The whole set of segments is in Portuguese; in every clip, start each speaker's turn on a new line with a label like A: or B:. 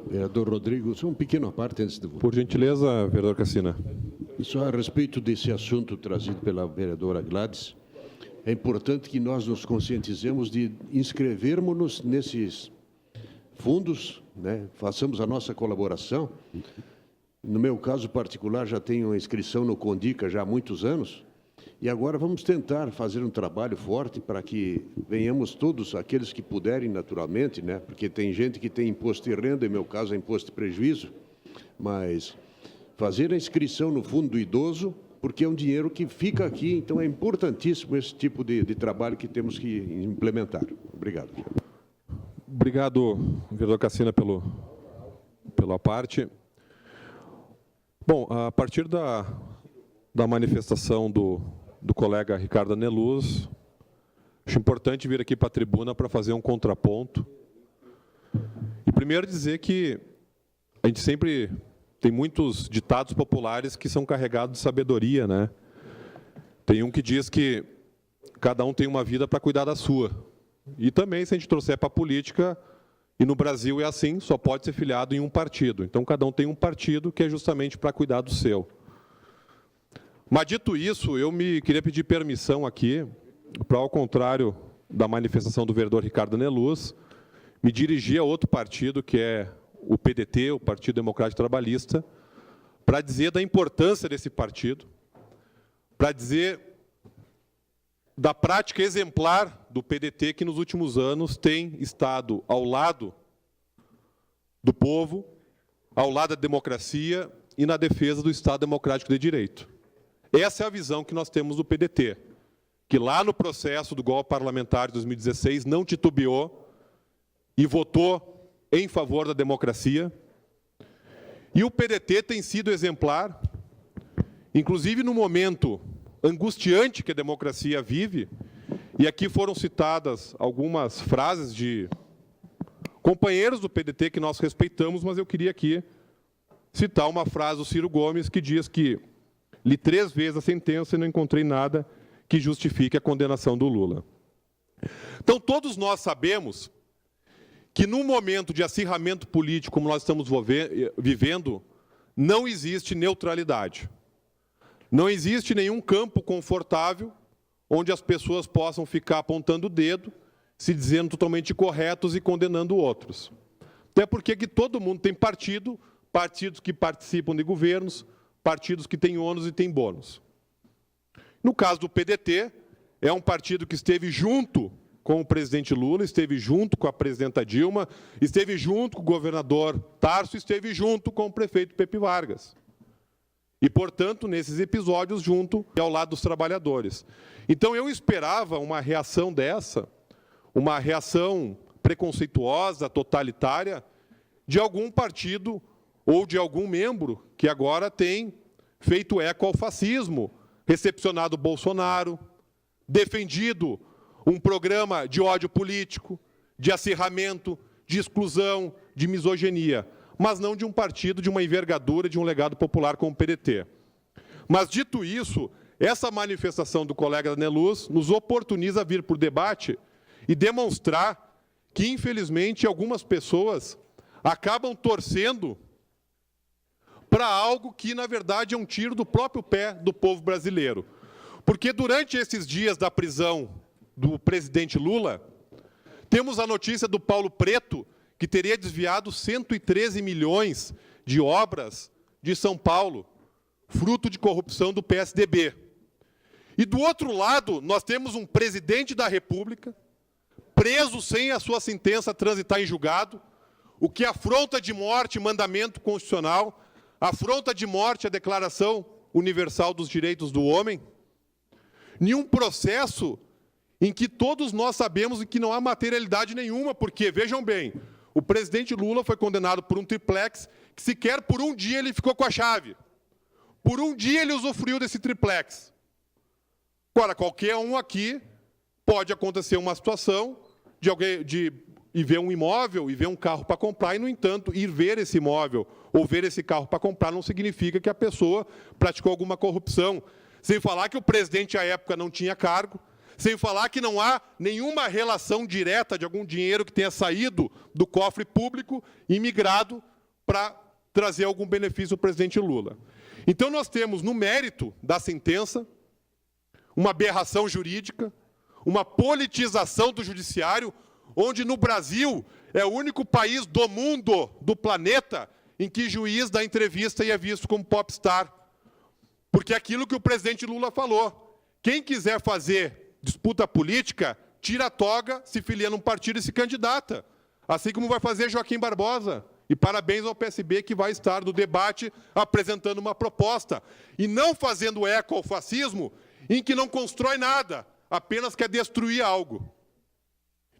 A: Vereador Rodrigo, só um pequeno parte antes de...
B: Por gentileza, vereador Cassina.
A: Só a respeito desse assunto trazido pela vereadora Gladys, é importante que nós nos conscientizemos de inscrevermos-nos nesses fundos, né? Façamos a nossa colaboração. No meu caso particular, já tenho uma inscrição no Condica já há muitos anos, e agora vamos tentar fazer um trabalho forte para que venhamos todos, aqueles que puderem, naturalmente, né? Porque tem gente que tem imposto de renda, em meu caso é imposto de prejuízo, mas fazer a inscrição no Fundo do Idoso, porque é um dinheiro que fica aqui, então é importantíssimo esse tipo de trabalho que temos que implementar. Obrigado.
B: Obrigado, vereador Cassina, pela parte. Bom, a partir da manifestação do colega Ricardo Aneluz, acho importante vir aqui para a tribuna para fazer um contraponto. E primeiro dizer que a gente sempre tem muitos ditados populares que são carregados de sabedoria, né? Tem um que diz que cada um tem uma vida para cuidar da sua. E também, se a gente trouxer para a política, e no Brasil é assim, só pode ser filiado em um partido. Então, cada um tem um partido que é justamente para cuidar do seu. Mas, dito isso, eu queria pedir permissão aqui, para, ao contrário da manifestação do vereador Ricardo Aneluz, me dirigir a outro partido, que é o PDT, o Partido Democrático Trabalhista, para dizer da importância desse partido, para dizer da prática exemplar do PDT, que nos últimos anos tem estado ao lado do povo, ao lado da democracia e na defesa do Estado Democrático de Direito. Essa é a visão que nós temos do PDT, que lá no processo do golpe parlamentar de 2016 não titubeou e votou em favor da democracia. E o PDT tem sido exemplar, inclusive no momento angustiante que a democracia vive, e aqui foram citadas algumas frases de companheiros do PDT que nós respeitamos, mas eu queria aqui citar uma frase do Ciro Gomes, que diz que li 3 vezes a sentença e não encontrei nada que justifique a condenação do Lula. Então, todos nós sabemos que, num momento de acirramento político como nós estamos vivendo, não existe neutralidade. Não existe nenhum campo confortável onde as pessoas possam ficar apontando o dedo, se dizendo totalmente corretos e condenando outros. Até porque que todo mundo tem partidos que participam de governos, partidos que têm ônus e têm bônus. No caso do PDT, é um partido que esteve junto com o presidente Lula, esteve junto com a presidenta Dilma, esteve junto com o governador Tarso, esteve junto com o prefeito Pepe Vargas. E, portanto, nesses episódios, junto e ao lado dos trabalhadores. Então, eu esperava uma reação dessa, uma reação preconceituosa, totalitária, de algum partido ou de algum membro que agora tem feito eco ao fascismo, recepcionado o Bolsonaro, defendido um programa de ódio político, de acirramento, de exclusão, de misoginia, mas não de um partido de uma envergadura, de um legado popular como o PDT. Mas, dito isso, essa manifestação do colega Aneluz nos oportuniza a vir para o debate e demonstrar que, infelizmente, algumas pessoas acabam torcendo para algo que, na verdade, é um tiro do próprio pé do povo brasileiro. Porque, durante esses dias da prisão do presidente Lula, temos a notícia do Paulo Preto, que teria desviado 113 milhões de obras de São Paulo, fruto de corrupção do PSDB. E, do outro lado, nós temos um presidente da República preso sem a sua sentença transitar em julgado, o que afronta de morte mandamento constitucional, afronta de morte a Declaração Universal dos Direitos do Homem, em um processo em que todos nós sabemos que não há materialidade nenhuma, porque, vejam bem, o presidente Lula foi condenado por um triplex que sequer por um dia ele ficou com a chave. Por um dia ele usufruiu desse triplex. Agora, qualquer um aqui pode acontecer uma situação de alguém ir ver um imóvel e ver um carro para comprar e, no entanto, ir ver esse imóvel ou ver esse carro para comprar não significa que a pessoa praticou alguma corrupção. Sem falar que o presidente, à época, não tinha cargo,
C: Sem falar que não há nenhuma relação direta de algum dinheiro que tenha saído do cofre público e migrado para trazer algum benefício ao presidente Lula. Então, nós temos, no mérito da sentença, uma aberração jurídica, uma politização do judiciário, onde no Brasil é o único país do mundo, do planeta, em que juiz dá entrevista e é visto como popstar. Porque é aquilo que o presidente Lula falou. Quem quiser fazer disputa política, tira a toga, se filia num partido e se candidata. Assim como vai fazer Joaquim Barbosa. E parabéns ao PSB que vai estar no debate apresentando uma proposta. E não fazendo eco ao fascismo, em que não constrói nada, apenas quer destruir algo.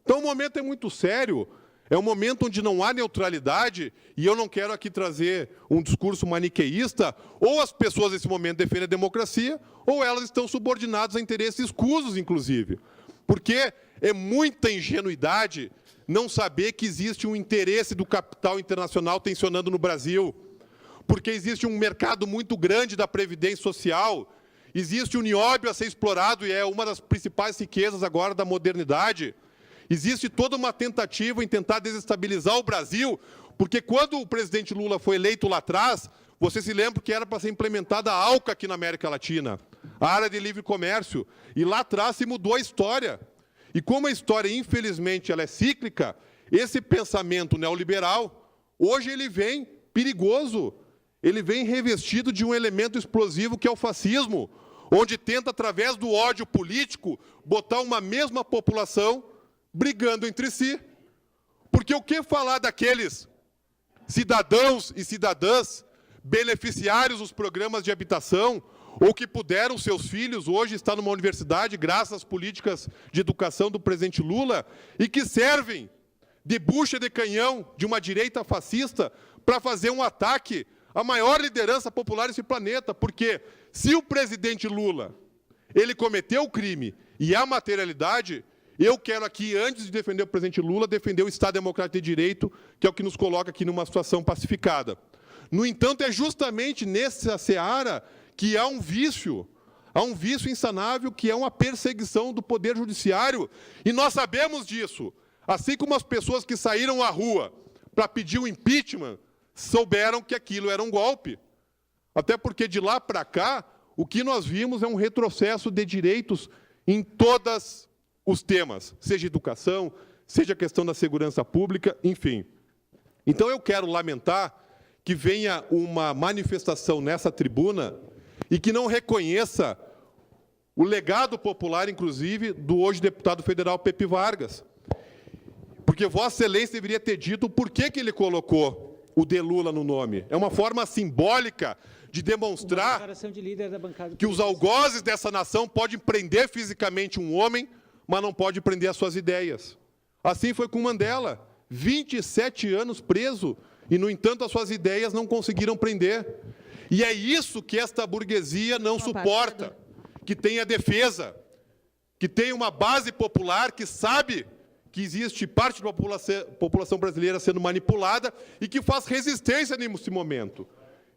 C: Então o momento é muito sério, é um momento onde não há neutralidade, e eu não quero aqui trazer um discurso maniqueísta, ou as pessoas nesse momento defendem a democracia, ou elas estão subordinadas a interesses escusos, inclusive. Porque é muita ingenuidade não saber que existe um interesse do capital internacional tensionando no Brasil, porque existe um mercado muito grande da previdência social, existe o nióbio a ser explorado e é uma das principais riquezas agora da modernidade. Existe toda uma tentativa em tentar desestabilizar o Brasil, porque quando o presidente Lula foi eleito lá atrás, você se lembra que era para ser implementada a ALCA aqui na América Latina, a área de livre comércio, e lá atrás se mudou a história. E como a história, infelizmente, ela é cíclica, esse pensamento neoliberal, hoje ele vem perigoso, ele vem revestido de um elemento explosivo que é o fascismo, onde tenta, através do ódio político, botar uma mesma população brigando entre si. Porque o que falar daqueles cidadãos e cidadãs beneficiários dos programas de habitação, ou que puderam, seus filhos, hoje estar numa universidade, graças às políticas de educação do presidente Lula, e que servem de bucha de canhão de uma direita fascista para fazer um ataque à maior liderança popular desse planeta. Porque se o presidente Lula ele cometeu o crime e a materialidade, eu quero aqui, antes de defender o presidente Lula, defender o Estado Democrático de Direito, que é o que nos coloca aqui numa situação pacificada. No entanto, é justamente nessa seara que há um vício insanável, que é uma perseguição do Poder Judiciário, e nós sabemos disso. Assim como as pessoas que saíram à rua para pedir o impeachment, souberam que aquilo era um golpe. Até porque, de lá para cá, o que nós vimos é um retrocesso de direitos em todos os temas, seja educação, seja a questão da segurança pública, enfim. Então, eu quero lamentar que venha uma manifestação nessa tribuna e que não reconheça o legado popular, inclusive, do hoje deputado federal Pepe Vargas. Porque Vossa Excelência deveria ter dito por que ele colocou o de Lula no nome. É uma forma simbólica de demonstrar que os algozes dessa nação podem prender fisicamente um homem, mas não pode prender as suas ideias. Assim foi com Mandela, 27 anos preso, e, no entanto, as suas ideias não conseguiram prender. E é isso que esta burguesia não suporta, que tem a defesa, que tem uma base popular que sabe que existe parte da população brasileira sendo manipulada e que faz resistência nesse momento.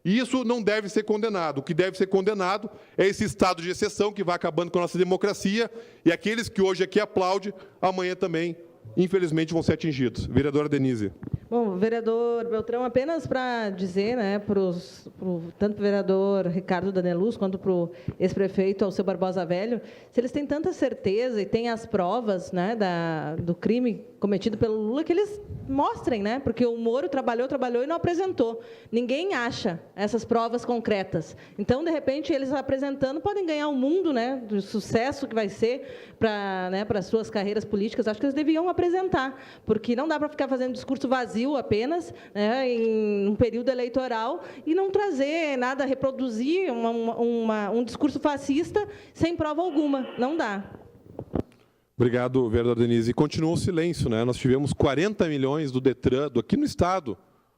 C: E isso não deve ser condenado. O que deve ser condenado é esse estado de exceção que vai acabando com a nossa democracia, e aqueles que hoje aqui aplaudem, amanhã também, infelizmente, vão ser atingidos. Vereadora Denise.
D: Bom, vereador Beltrão, apenas para dizer, né, tanto para o vereador Ricardo Daneluz quanto para o ex-prefeito Alceu Barbosa Velho, se eles têm tanta certeza e têm as provas, né, do crime cometido pelo Lula, que eles mostrem, né, porque o Moro trabalhou e não apresentou. Ninguém acha essas provas concretas. Então, de repente, eles apresentando podem ganhar o mundo, né, do sucesso que vai ser para as suas carreiras políticas. Acho que eles deviam apresentar, porque não dá para ficar fazendo discurso vazio apenas, né, em um período eleitoral, e não trazer nada, reproduzir um discurso fascista sem prova alguma. Não dá.
B: Obrigado, vereadora Denise. E continua o silêncio, né? Nós tivemos 40 milhões do Detran, aqui no Estado,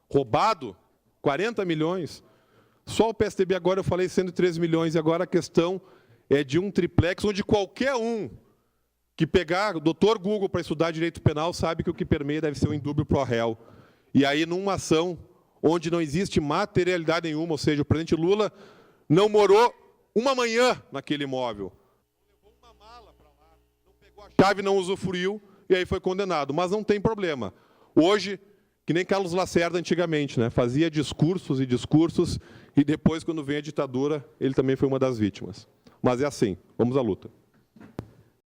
B: roubado, 40 milhões. Só o PSDB agora, eu falei 113 milhões, e agora a questão é de um triplex, onde qualquer um que pegar o doutor Google para estudar direito penal sabe que o que permeia deve ser o indúbio pro réu. E aí, numa ação onde não existe materialidade nenhuma, ou seja, o presidente Lula não morou uma manhã naquele imóvel. Levou uma mala para lá.
C: chave não usufruiu e aí foi condenado. Mas não tem problema. Hoje, que nem Carlos Lacerda antigamente, né? Fazia discursos e discursos, e depois, quando vem a ditadura, ele também foi uma das vítimas. Mas é assim, vamos à luta.